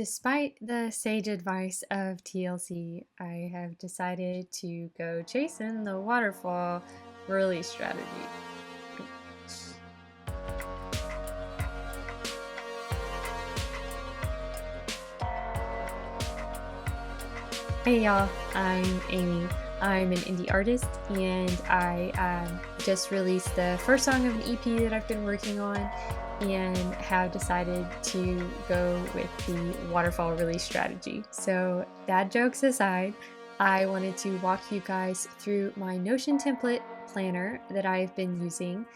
Despite the sage advice of TLC, I have decided to go chasing the waterfall release strategy. Hey y'all, I'm Amy. I'm an indie artist and I just released the first song of an EP that I've been working on and have decided to go with the waterfall release strategy. So, dad jokes aside, I wanted to walk you guys through my Notion template planner that I've been using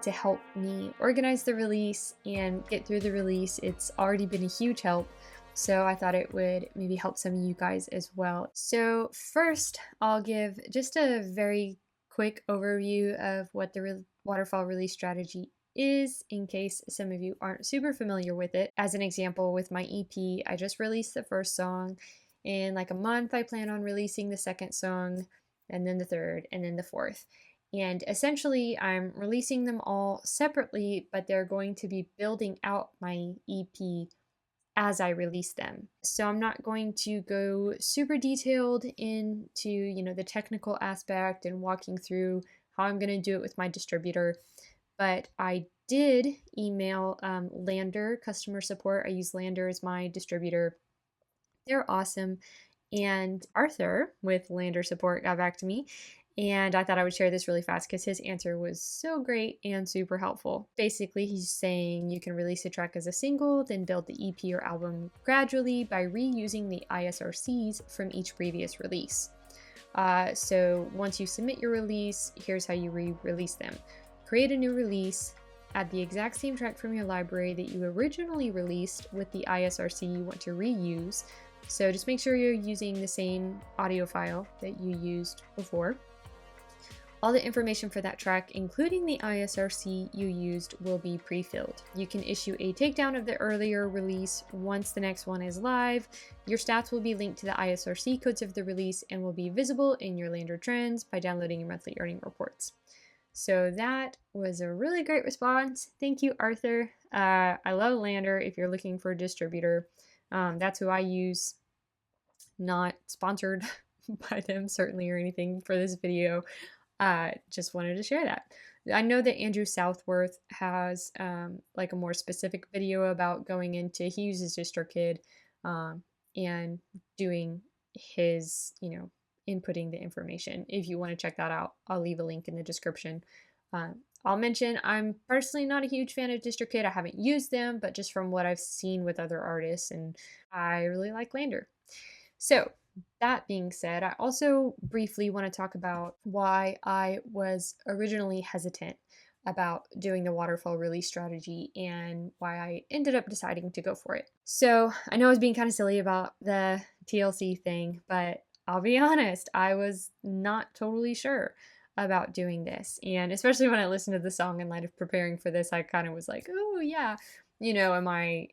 to help me organize the release and get through the release. It's already been a huge help. So I thought it would maybe help some of you guys as well. So first, I'll give just a very quick overview of what the waterfall release strategy is in case some of you aren't super familiar with it. As an example, with my EP, I just released the first song. In like a month, I plan on releasing the second song, and then the third, and then the fourth. And essentially, I'm releasing them all separately, but they're going to be building out my EP as I release them. So I'm not going to go super detailed into, the technical aspect and walking through how I'm going to do it with my distributor. But I did email Lander customer support. I use Lander as my distributor. They're awesome. And Arthur with Lander support got back to me. And I thought I would share this really fast because his answer was so great and super helpful. Basically, he's saying you can release a track as a single, then build the EP or album gradually by reusing the ISRCs from each previous release. So once you submit your release, here's how you re-release them. Create a new release, add the exact same track from your library that you originally released with the ISRC you want to reuse. So just make sure you're using the same audio file that you used before. All the information for that track, including the ISRC you used, will be pre-filled. You can issue a takedown of the earlier release once the next one is live. Your stats will be linked to the ISRC codes of the release and will be visible in your Lander trends by downloading your monthly earning reports. So that was a really great response. Thank you, Arthur. I love Lander if you're looking for a distributor. That's who I use. Not sponsored by them, certainly, or anything for this video. Just wanted to share that. I know that Andrew Southworth has like a more specific video about going into, he uses DistroKid and doing his, inputting the information. If you want to check that out, I'll leave a link in the description. I'll mention I'm personally not a huge fan of DistroKid. I haven't used them, but just from what I've seen with other artists, and I really like Lander. So that being said, I also briefly want to talk about why I was originally hesitant about doing the waterfall release strategy and why I ended up deciding to go for it. So I know I was being kind of silly about the TLC thing, but I'll be honest, I was not totally sure about doing this. And especially when I listened to the song in light of preparing for this, I kind of was like, oh yeah, am I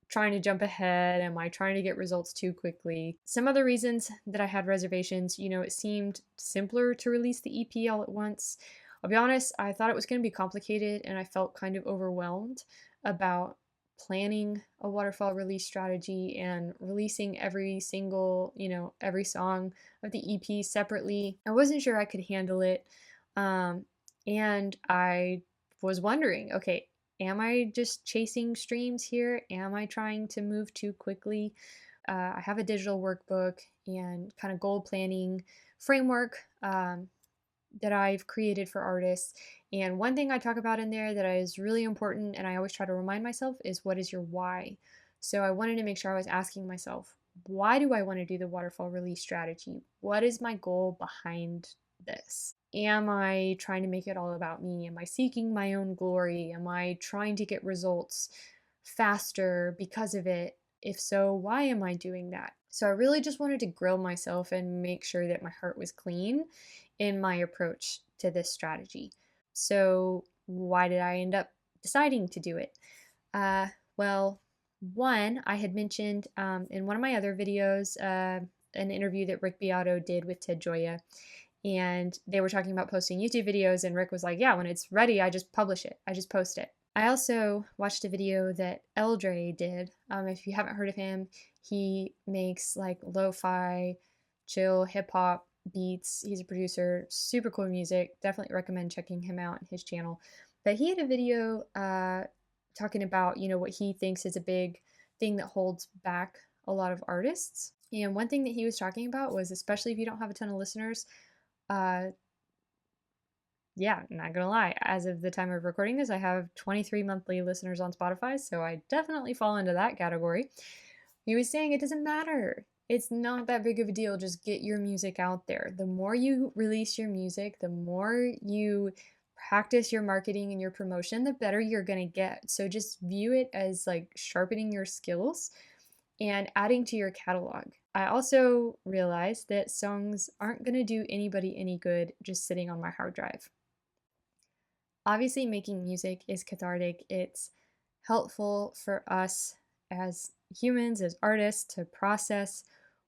trying to jump ahead? Am I trying to get results too quickly? Some other reasons that I had reservations, it seemed simpler to release the EP all at once. I'll be honest, I thought it was going to be complicated and I felt kind of overwhelmed about planning a waterfall release strategy and releasing every single, every song of the EP separately. I wasn't sure I could handle it. And I was wondering, okay, am I just chasing streams here? Am I trying to move too quickly? I have a digital workbook and kind of goal planning framework that I've created for artists. And one thing I talk about in there that is really important, and I always try to remind myself, is what is your why? So I wanted to make sure I was asking myself, why do I want to do the waterfall release strategy? What is my goal behind this? Am I trying to make it all about me? Am I seeking my own glory? Am I trying to get results faster because of it? If so, why am I doing that? So I really just wanted to grill myself and make sure that my heart was clean in my approach to this strategy. So why did I end up deciding to do it? Well, one, I had mentioned in one of my other videos, an interview that Rick Beato did with Ted Gioia. And they were talking about posting YouTube videos, and Rick was like, yeah, when it's ready, I just publish it. I just post it. I also watched a video that Eldre did. If you haven't heard of him, he makes like lo-fi, chill hip hop beats. He's a producer, super cool music. Definitely recommend checking him out and his channel. But he had a video talking about, what he thinks is a big thing that holds back a lot of artists. And one thing that he was talking about was, especially if you don't have a ton of listeners, uh, yeah, not gonna lie. As of the time of recording this, I have 23 monthly listeners on Spotify, so I definitely fall into that category. He was saying it doesn't matter. It's not that big of a deal. Just get your music out there. The more you release your music, the more you practice your marketing and your promotion, the better you're gonna get. So just view it as like sharpening your skills and adding to your catalog. I also realized that songs aren't gonna do anybody any good just sitting on my hard drive. Obviously, making music is cathartic. It's helpful for us as humans, as artists, to process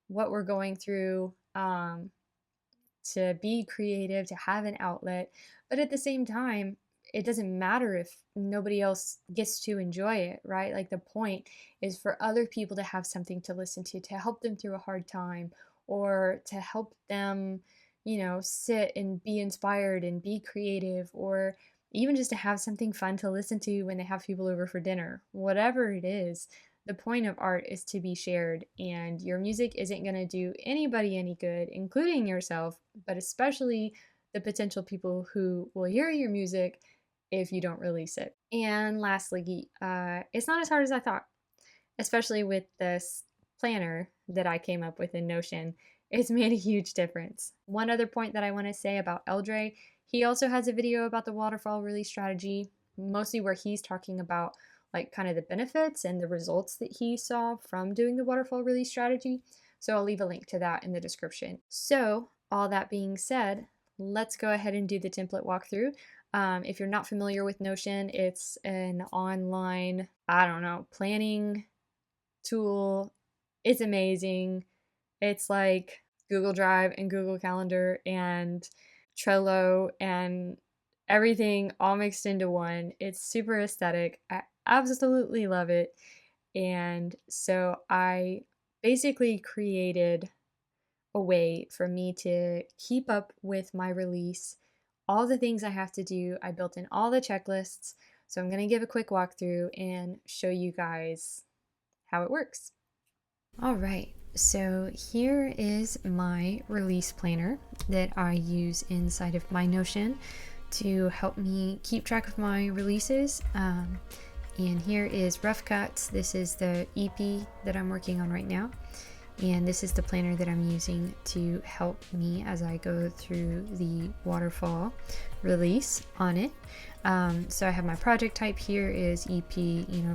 what we're going through, to be creative, to have an outlet. But at the same time, it doesn't matter if nobody else gets to enjoy it, right? Like the point is for other people to have something to listen to help them through a hard time, or to help them, sit and be inspired and be creative, or even just to have something fun to listen to when they have people over for dinner. Whatever it is, the point of art is to be shared, and your music isn't going to do anybody any good, including yourself, but especially the potential people who will hear your music if you don't release it. And lastly, it's not as hard as I thought, especially with this planner that I came up with in Notion. It's made a huge difference. One other point that I want to say about Eldre, he also has a video about the waterfall release strategy, mostly where he's talking about like kind of the benefits and the results that he saw from doing the waterfall release strategy. So I'll leave a link to that in the description. So all that being said, let's go ahead and do the template walkthrough. If you're not familiar with Notion, it's an online, planning tool. It's amazing. It's like Google Drive and Google Calendar and Trello and everything all mixed into one. It's super aesthetic. I absolutely love it. And so I basically created a way for me to keep up with my release, all the things I have to do. I built in all the checklists. So I'm going to give a quick walkthrough and show you guys how it works. All right. So here is my release planner that I use inside of my Notion to help me keep track of my releases. And here is Rough Cuts. This is the EP that I'm working on right now. And this is the planner that I'm using to help me as I go through the waterfall release on it. So I have my project type here is EP,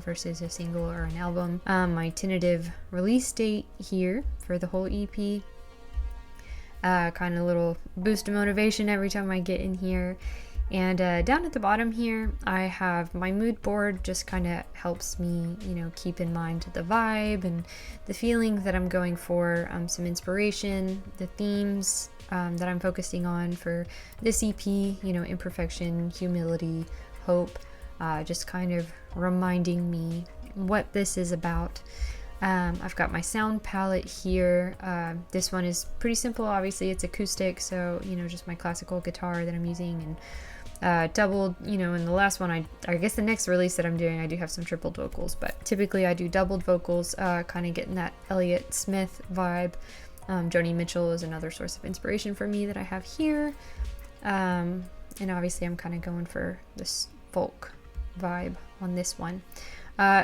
versus a single or an album. My tentative release date here for the whole EP. Kind of a little boost of motivation every time I get in here. And down at the bottom here, I have my mood board. Just kind of helps me, keep in mind the vibe and the feeling that I'm going for, some inspiration, the themes that I'm focusing on for this EP, imperfection, humility, hope, just kind of reminding me what this is about. I've got my sound palette here. This one is pretty simple. Obviously, it's acoustic, so, just my classical guitar that I'm using, and doubled, in the last one, I guess the next release that I'm doing, I do have some tripled vocals, but typically I do doubled vocals, kind of getting that Elliott Smith vibe. Joni Mitchell is another source of inspiration for me that I have here. And obviously I'm kind of going for this folk vibe on this one.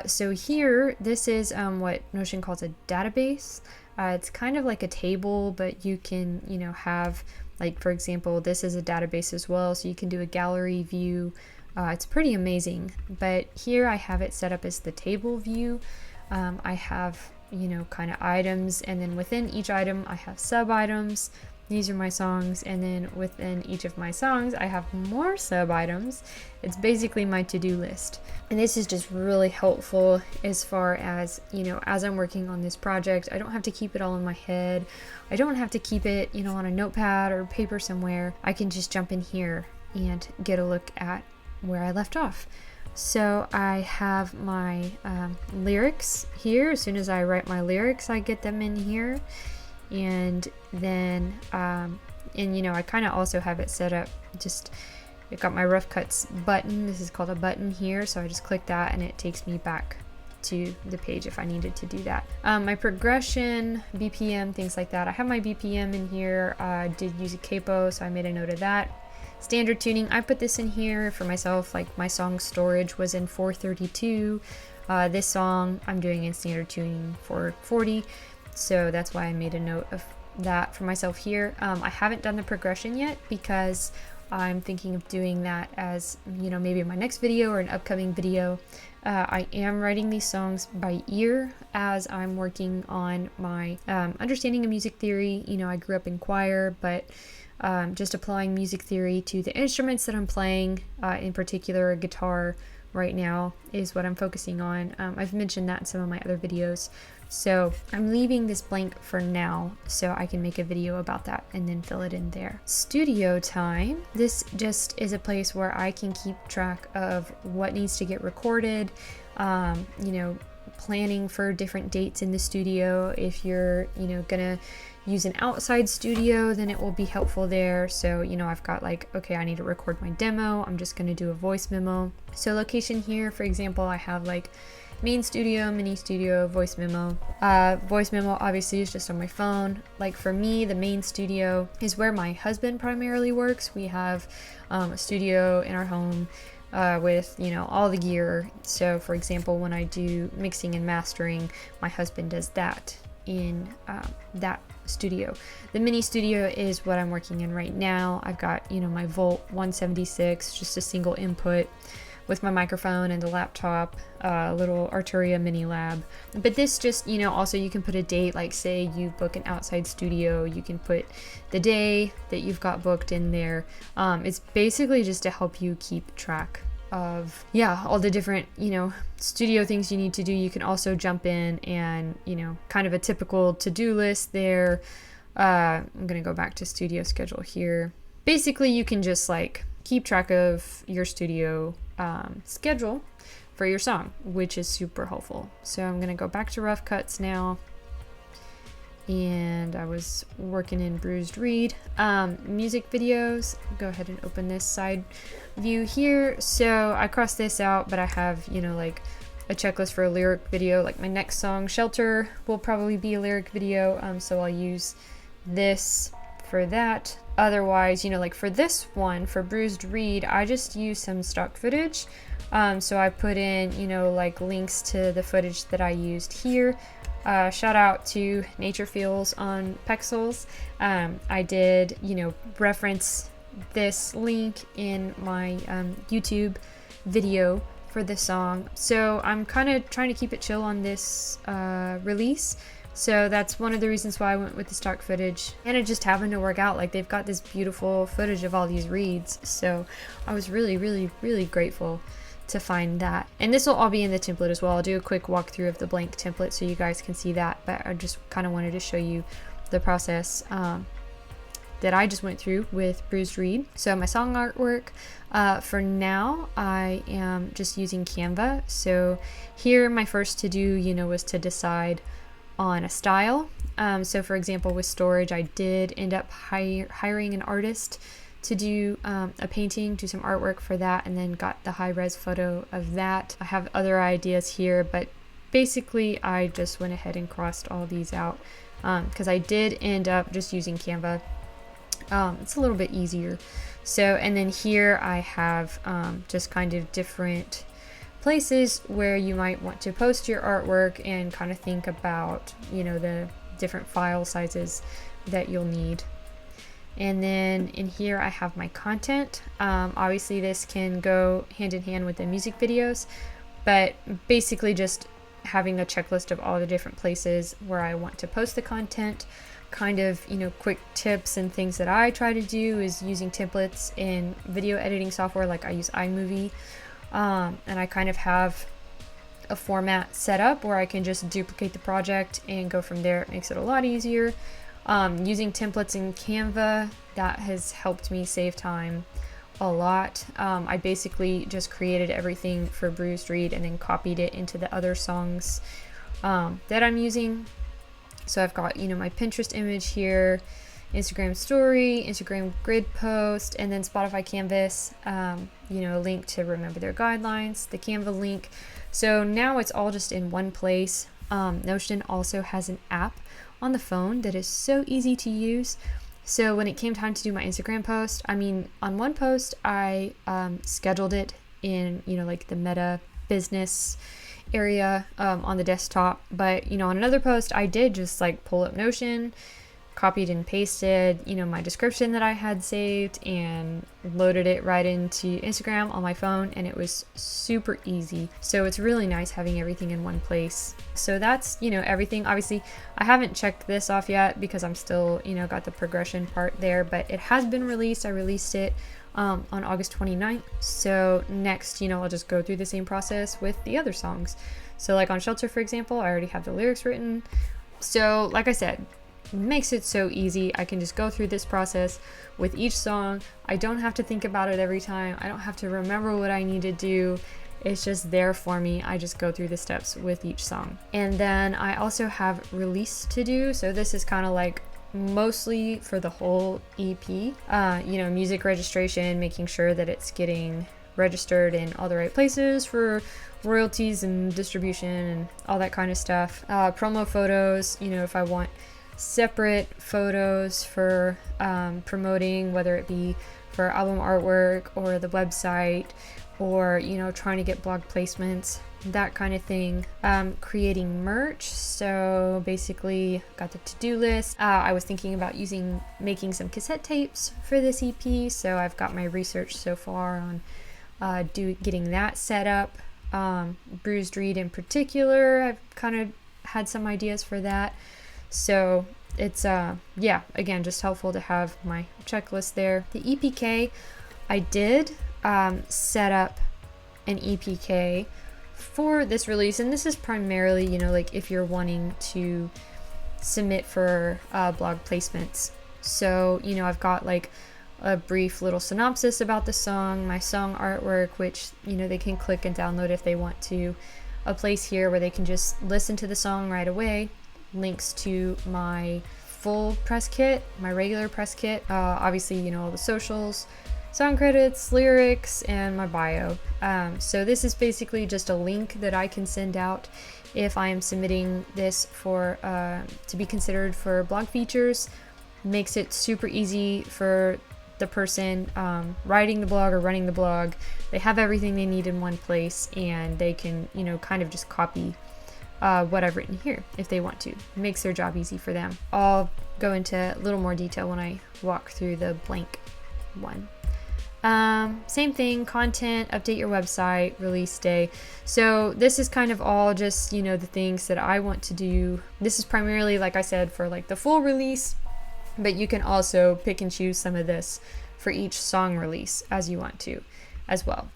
So here, this is what Notion calls a database. It's kind of like a table, but you can, have, like, for example, this is a database as well, so you can do a gallery view. It's pretty amazing. But here I have it set up as the table view. I have, kind of items, and then within each item I have sub items. These are my songs, and then within each of my songs I have more sub items. It's basically my to-do list, and this is just really helpful as far as, as I'm working on this project. I don't have to keep it all in my head. I don't have to keep it, on a notepad or paper somewhere. I can just jump in here and get a look at where I left off. So I have my lyrics here. As soon as I write my lyrics, I get them in here. And then, and you know, I kind of also have it set up, just, I've got my Rough Cuts button. This is called a button here. So I just click that and it takes me back to the page if I needed to do that. My progression, BPM, things like that. I have my BPM in here. I did use a capo, so I made a note of that. Standard tuning, I put this in here for myself, like my song Storage was in 432. This song I'm doing in standard tuning 440, so that's why I made a note of that for myself here. I haven't done the progression yet because I'm thinking of doing that as, you know, maybe my next video or an upcoming video. I am writing these songs by ear as I'm working on my understanding of music theory. You know, I grew up in choir, but just applying music theory to the instruments that I'm playing, in particular guitar right now is what I'm focusing on. I've mentioned that in some of my other videos. So I'm leaving this blank for now so I can make a video about that and then fill it in there. Studio time. This just is a place where I can keep track of what needs to get recorded, you know, planning for different dates in the studio. If you're, you know, gonna use an outside studio, then it will be helpful there. So, you know, I've got like, okay, I need to record my demo. I'm just gonna do a voice memo. So location here, for example, I have like main studio, mini studio, voice memo. Voice memo obviously is just on my phone. Like for me, the main studio is where my husband primarily works. We have a studio in our home with, you know, all the gear. So for example, when I do mixing and mastering, my husband does that in that studio. The mini studio is what I'm working in right now. I've got, you know, my Volt 176, just a single input with my microphone and the laptop, little Arturia mini lab. But this just, you know, also you can put a date, like say you book an outside studio, you can put the day that you've got booked in there. It's basically just to help you keep track of, yeah, all the different, you know, studio things you need to do. You can also jump in and, you know, kind of a typical to-do list there. I'm gonna go back to studio schedule here. Basically, you can just like keep track of your studio schedule for your song, which is super helpful. So I'm gonna go back to Rough Cuts now, and I was working in Bruised Reed. Music videos, go ahead and open this side view here. So I crossed this out, but I have, you know, like a checklist for a lyric video. Like my next song, Shelter, will probably be a lyric video, so I'll use this for that. Otherwise, you know, like for this one, for Bruised Reed, I just use some stock footage. So I put in, you know, like links to the footage that I used here. Shout out to Nature Feels on Pexels. I did, you know, reference this link in my YouTube video for the song. So I'm kind of trying to keep it chill on this release. So that's one of the reasons why I went with the stock footage, and it just happened to work out. Like they've got this beautiful footage of all these reeds. So I was really, really, really grateful to find that. And this will all be in the template as well. I'll do a quick walkthrough of the blank template so you guys can see that, but I just kind of wanted to show you the process that I just went through with Bruised Reed. So my song artwork, for now, I am just using Canva. So here my first to do, you know, was to decide on a style. So for example, with Storage, I did end up hiring an artist to do a painting, do some artwork for that, and then got the high-res photo of that. I have other ideas here, but basically I just went ahead and crossed all these out because I did end up just using Canva. It's a little bit easier. So, and then here I have just kind of different places where you might want to post your artwork and kind of think about, you know, the different file sizes that you'll need. And then in here I have my content. Obviously this can go hand in hand with the music videos, but basically just having a checklist of all the different places where I want to post the content. Kind of, you know, quick tips and things that I try to do is using templates in video editing software, like I use iMovie. And I kind of have a format set up where I can just duplicate the project and go from there. It makes it a lot easier. Using templates in Canva, that has helped me save time a lot. I basically just created everything for Bruised Reed and then copied it into the other songs that I'm using. So I've got, my Pinterest image here, Instagram story, Instagram grid post, and then Spotify Canvas, a link to remember their guidelines, the Canva link. So now it's all just in one place. Notion also has an app on the phone that is so easy to use. So when it came time to do my Instagram post, on one post I scheduled it in, like the Meta business area on the desktop. But, on another post, I did just like pull up Notion, copied and pasted, my description that I had saved and loaded it right into Instagram on my phone, and it was super easy. So it's really nice having everything in one place. So that's, everything. Obviously, I haven't checked this off yet because I'm still, got the progression part there, but it has been released. I released it on August 29th. So next, I'll just go through the same process with the other songs. So like on Shelter, for example, I already have the lyrics written. So like I said, makes it so easy. I can just go through this process with each song. I don't have to think about it every time. I don't have to remember what I need to do. It's just there for me. I just go through the steps with each song. And then I also have release to do. So this is kind of like mostly for the whole EP, music registration, making sure that it's getting registered in all the right places for royalties and distribution and all that kind of stuff. Promo photos, if I want separate photos for promoting, whether it be for album artwork or the website, or trying to get blog placements, that kind of thing. Creating merch, so basically got the to-do list. I was thinking about making some cassette tapes for this EP, so I've got my research so far on getting that set up. Bruised Reed in particular, I've kind of had some ideas for that. So it's again, just helpful to have my checklist there. The EPK, I did set up an EPK for this release, and this is primarily, like if you're wanting to submit for blog placements. So, I've got like a brief little synopsis about the song, my song artwork, which, they can click and download if they want to, a place here where they can just listen to the song right away, links to my full press kit, my regular press kit, obviously, all the socials, song credits, lyrics, and my bio. So this is basically just a link that I can send out if I am submitting this for to be considered for blog features. Makes it super easy for the person writing the blog or running the blog. They have everything they need in one place, and they can, kind of just copy what I've written here if they want to. It makes their job easy for them. I'll go into a little more detail when I walk through the blank one. Same thing, content, update your website, release day. So this is kind of all just, the things that I want to do. This is primarily, like I said, for like the full release, but you can also pick and choose some of this for each song release as you want to as well.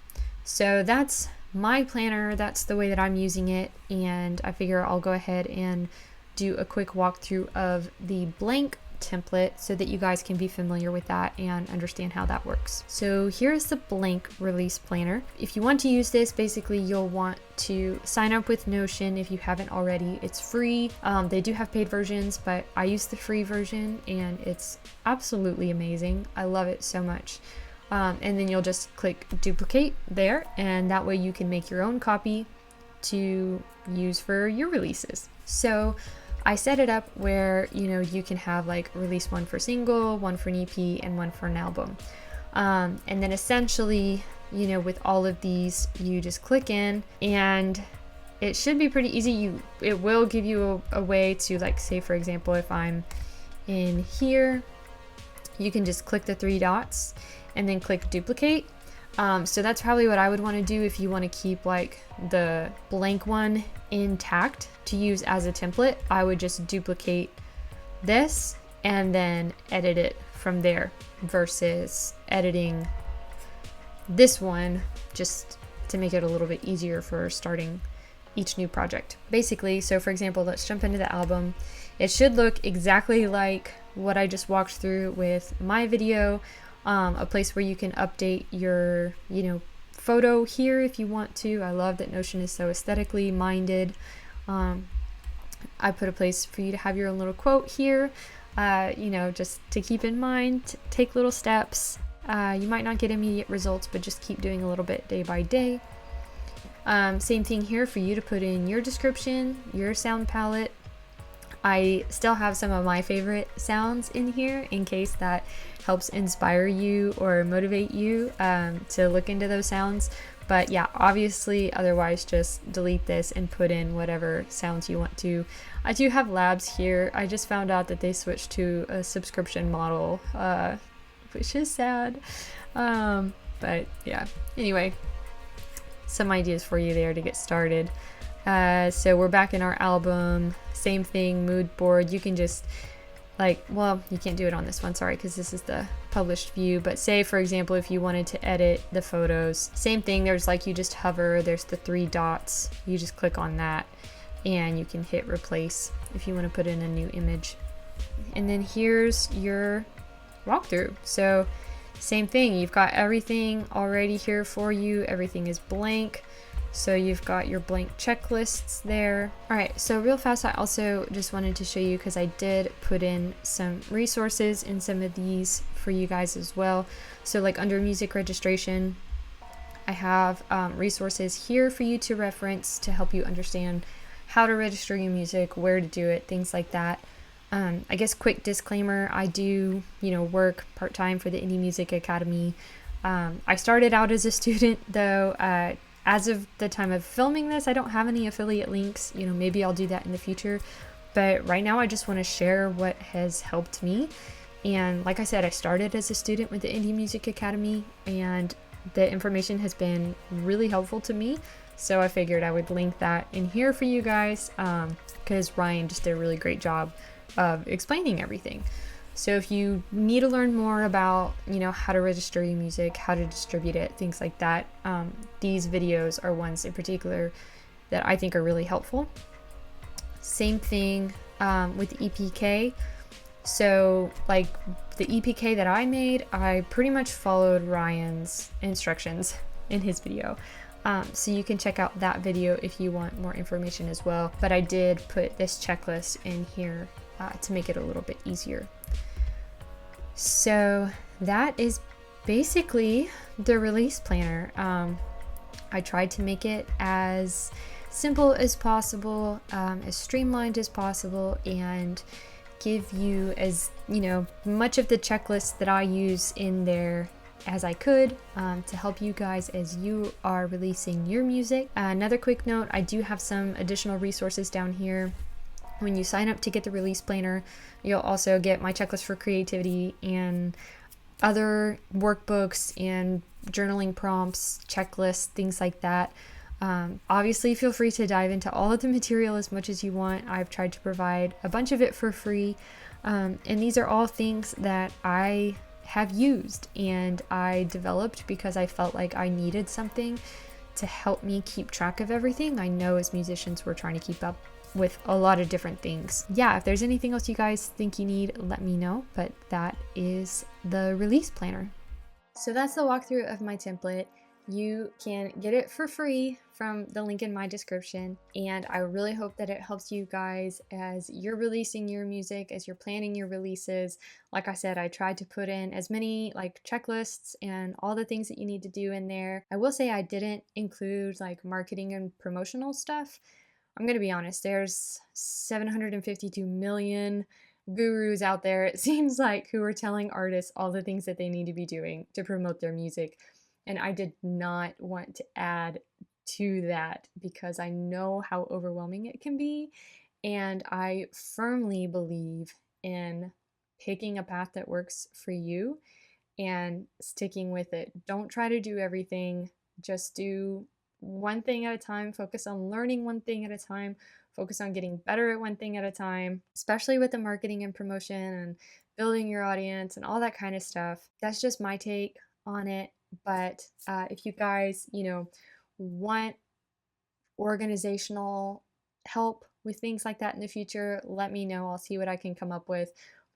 So that's my planner. That's the way that I'm using it. And I figure I'll go ahead and do a quick walkthrough of the blank template so that you guys can be familiar with that and understand how that works. So here's the blank release planner. If you want to use this, basically you'll want to sign up with Notion if you haven't already. It's free. They do have paid versions, but I use the free version and it's absolutely amazing. I love it so much. And then you'll just click duplicate there, and that way you can make your own copy to use for your releases. So I set it up where, you can have like release one for single, one for an EP, and one for an album. And then essentially, with all of these, you just click in and it should be pretty easy. It will give you a way to, like, say for example, if I'm in here, you can just click the three dots and then click duplicate. So that's probably what I would want to do if you want to keep like the blank one intact to use as a template. I would just duplicate this and then edit it from there versus editing this one just to make it a little bit easier for starting each new project. Basically, so for example, let's jump into the album. It should look exactly like what I just walked through with my video. a place where you can update your, photo here if you want to. I love that Notion is so aesthetically minded. I put a place for you to have your own little quote here, just to keep in mind, take little steps. You might not get immediate results, but just keep doing a little bit day by day. Same thing here for you to put in your description, your sound palette. I still have some of my favorite sounds in here in case that helps inspire you or motivate you to look into those sounds. But yeah, obviously, otherwise just delete this and put in whatever sounds you want to. I do have labs here. I just found out that they switched to a subscription model, which is sad. But yeah, anyway, some ideas for you there to get started. So we're back in our album. Same thing, mood board. You can just you can't do it on this one, sorry, because this is the published view. But say, for example, if you wanted to edit the photos, same thing. There's you just hover, there's the 3 dots. You just click on that and you can hit replace if you want to put in a new image. And then here's your walkthrough. So same thing, you've got everything already here for you. Everything is blank. So you've got your blank checklists there. All right, so real fast, I also just wanted to show you, because I did put in some resources in some of these for you guys as well. So under music registration, I have resources here for you to reference to help you understand how to register your music, where to do it, things like that. I guess quick disclaimer, I do, work part-time for the Indie Music Academy. I started out as a student though. As of the time of filming this, I don't have any affiliate links. Maybe I'll do that in the future. But right now I just want to share what has helped me. And like I said, I started as a student with the Indie Music Academy, and the information has been really helpful to me. So I figured I would link that in here for you guys, because Ryan just did a really great job of explaining everything. So if you need to learn more about, how to register your music, how to distribute it, things like that, these videos are ones in particular that I think are really helpful. Same thing with EPK. So the EPK that I made, I pretty much followed Ryan's instructions in his video. So you can check out that video if you want more information as well. But I did put this checklist in here to make it a little bit easier. So that is basically the release planner. I tried to make it as simple as possible, as streamlined as possible, and give you as much of the checklist that I use in there as I could, to help you guys as you are releasing your music. Another quick note, I do have some additional resources down here. When you sign up to get the release planner, you'll also get my checklist for creativity and other workbooks and journaling prompts, checklists, things like that. Obviously, feel free to dive into all of the material as much as you want. I've tried to provide a bunch of it for free. And these are all things that I have used and I developed because I felt like I needed something to help me keep track of everything. I know as musicians, we're trying to keep up with a lot of different things. Yeah, if there's anything else you guys think you need, let me know, but that is the release planner. So that's the walkthrough of my template. You can get it for free from the link in my description, and I really hope that it helps you guys as you're releasing your music, as you're planning your releases. Like I said, I tried to put in as many checklists and all the things that you need to do in there. I will say I didn't include marketing and promotional stuff. I'm gonna be honest, there's 752 million gurus out there, it seems like, who are telling artists all the things that they need to be doing to promote their music. And I did not want to add to that because I know how overwhelming it can be. And I firmly believe in picking a path that works for you and sticking with it. Don't try to do everything. Just do one thing at a time. Focus on learning one thing at a time. Focus on getting better at one thing at a time, especially with the marketing and promotion and building your audience and all that kind of stuff. That's just my take on it. But if you guys, want organizational help with things like that in the future, let me know. I'll see what I can come up with.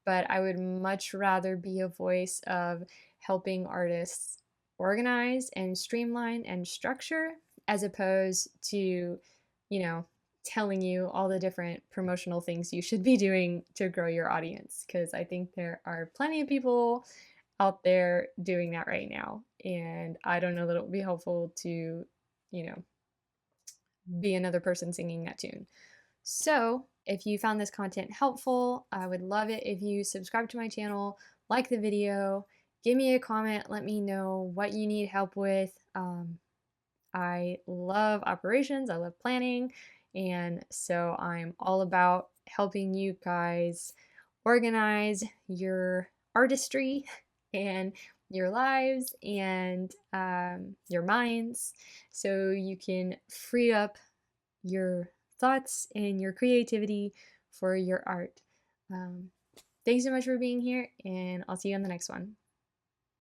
but I would much rather be a voice of helping artists organize and streamline and structure as opposed to, you know, telling you all the different promotional things you should be doing to grow your audience. Because I think there are plenty of people out there doing that right now. And I don't know that it would be helpful to, you know, be another person singing that tune. So, if you found this content helpful, I would love it if you subscribe to my channel, like the video, give me a comment, let me know what you need help with. I love operations, I love planning, and so I'm all about helping you guys organize your artistry and your lives and your minds so you can free up your thoughts and your creativity for your art. Um, Thanks so much for being here, and I'll see you on the next one.